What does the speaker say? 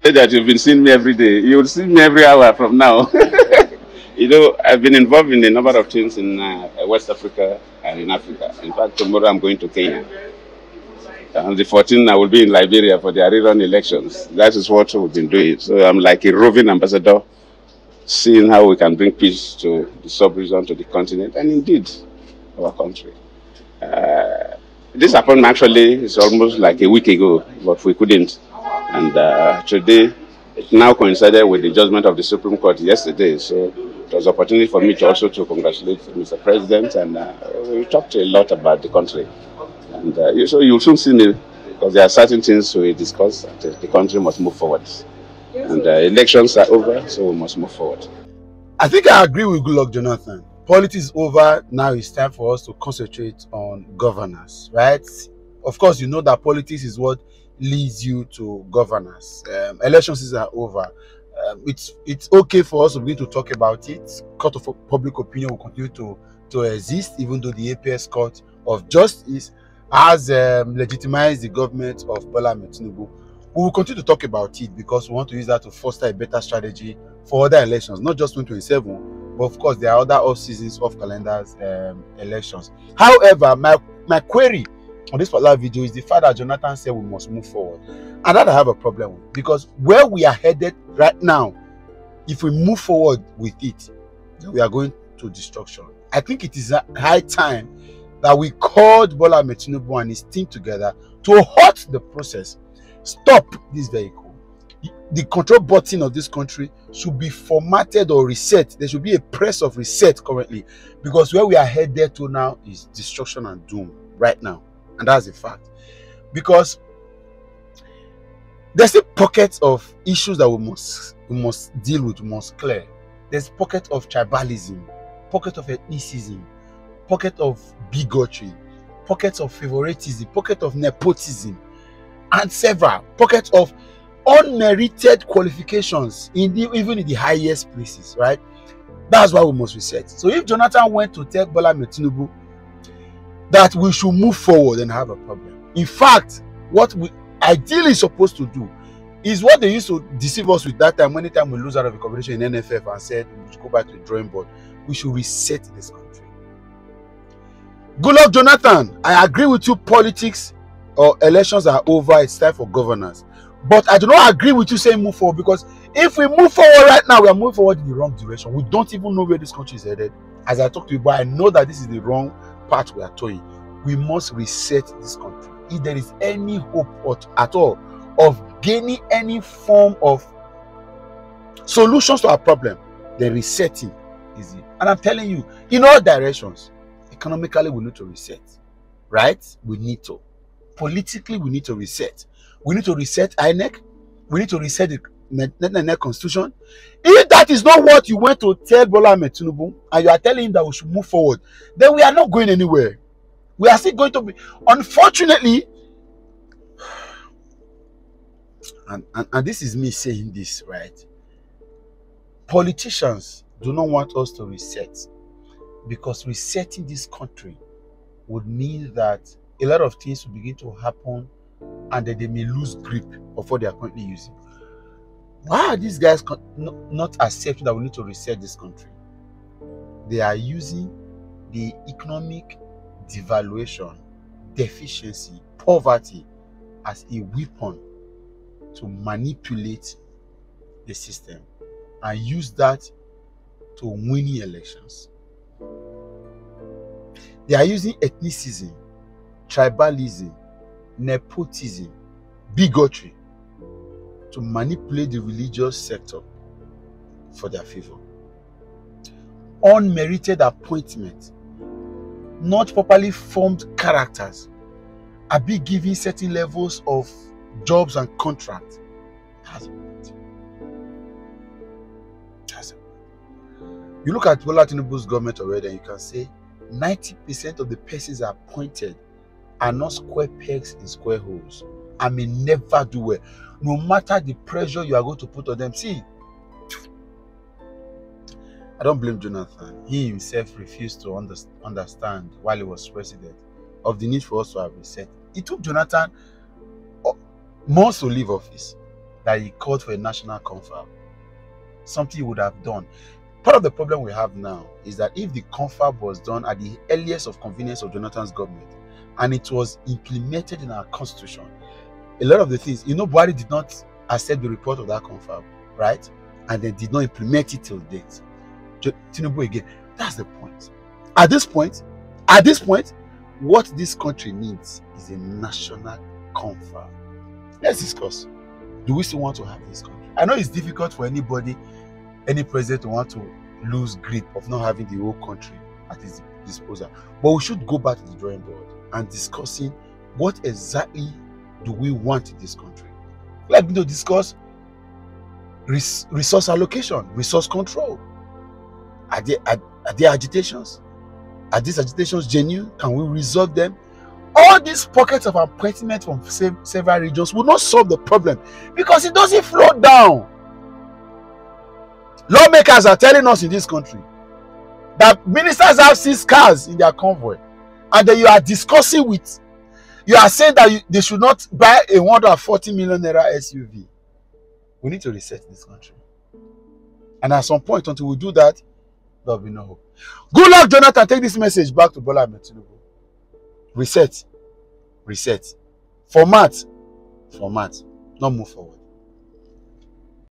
Say that you've been seeing me every day. You'll see me every hour from now. I've been involved in a number of things in West Africa and in Africa. In fact, tomorrow I'm going to Kenya. On the 14th, I will be in Liberia for the rerun elections. That is what we've been doing. So I'm like a roving ambassador, seeing how we can bring peace to the sub-region, to the continent, and indeed, our country. This happened actually, it's almost like a week ago, but we couldn't. And today, it now coincided with the judgment of the Supreme Court yesterday. So it was an opportunity for me to also to congratulate Mr. President, and we talked a lot about the country. And so you'll soon see me, because there are certain things we discuss that the country must move forward. And elections are over, so we must move forward. I think I agree with Goodluck Jonathan. Politics is over. Now it's time for us to concentrate on governance, right? Of course, you know that politics is what leads you to governance. Elections are over. It's okay for us to begin to talk about it. Court of public opinion will continue to exist, even though the APS Court of Justice has legitimized the government of Bola Tinubu. We will continue to talk about it because we want to use that to foster a better strategy for other elections, not just 2027, but of course there are other off seasons, off calendars elections. However, my query on this particular video is the fact that Jonathan said we must move forward, and that I have a problem with, because where we are headed right now, if we move forward with it, we are going to destruction. I think it is high time that we called Bola Tinubu and his team together to halt the process, stop this vehicle. The control button of this country should be formatted or reset. There should be a press of reset currently, because where we are headed to now is destruction and doom right now, and that's a fact. Because there's a pocket of issues that we must deal with, we must clear. There's pocket of tribalism, pocket of ethnicism, pocket of bigotry, pocket of favoritism, pocket of nepotism, and several pockets of unmerited qualifications even in the highest places, right? That's why we must reset. So if Jonathan went to tell Bola Tinubu that we should move forward and have a problem, in fact, what we ideally supposed to do is what they used to deceive us with that time. Anytime we lose out of a competition in NFF and said we should go back to the drawing board, we should reset this country. Goodluck Jonathan, I agree with you. Politics or elections are over. It's time for governance. But I do not agree with you saying move forward, because if we move forward right now, we are moving forward in the wrong direction. We don't even know where this country is headed. As I talk to you, but I know that this is the wrong path we are towing. We must reset this country. If there is any hope at all of gaining any form of solutions to our problem, the resetting is it. And I'm telling you, in all directions, economically we need to reset, right? We need to. Politically, we need to reset. We need to reset INEC. We need to reset the constitution. If that is not what you went to tell Bola Tinubu, and you are telling him that we should move forward, then we are not going anywhere. We are still going to be, unfortunately, and this is me saying this, right? Politicians do not want us to reset, because resetting this country would mean that a lot of things will begin to happen, and that they may lose grip of what they are currently using. Why are these guys not accepting that we need to reset this country? They are using the economic devaluation, deficiency, poverty as a weapon to manipulate the system and use that to win elections. They are using ethnicism, tribalism, nepotism, bigotry to manipulate the religious sector for their favor. Unmerited appointment, not properly formed characters are being given certain levels of jobs and contracts. You look at Bola Tinubu's government already, and you can say 90% of the persons appointed are not square pegs in square holes and may never do well, no matter the pressure you are going to put on them. See, I don't blame Jonathan. He himself refused to understand while he was president of the need for us to have reset. It took Jonathan months to leave office. that he called for a national confab. Something he would have done. Part of the problem we have now is that if the confab was done at the earliest of convenience of Jonathan's government and it was implemented in our constitution, a lot of the things, Buhari did not accept the report of that confab, right? And then did not implement it till date. Tinubu again. That's the point. At this point, what this country needs is a national confab. Let's discuss. Do we still want to have this country? I know it's difficult for anybody, any president to want to lose grip of not having the whole country at his disposal. But we should go back to the drawing board and discussing what exactly do we want in this country. Like to discuss resource allocation, resource control. Are there agitations? Are these agitations genuine? Can we resolve them? All these pockets of appointment from several regions will not solve the problem because it doesn't flow down. Lawmakers are telling us in this country that ministers have 6 cars in their convoy, and then you are discussing with, you are saying that they should not buy a 140 million naira SUV. We need to reset this country. And at some point, until we do that, there will be no hope. Goodluck Jonathan, take this message back to Bola Ahmed Tinubu. Reset. Format. Not move forward.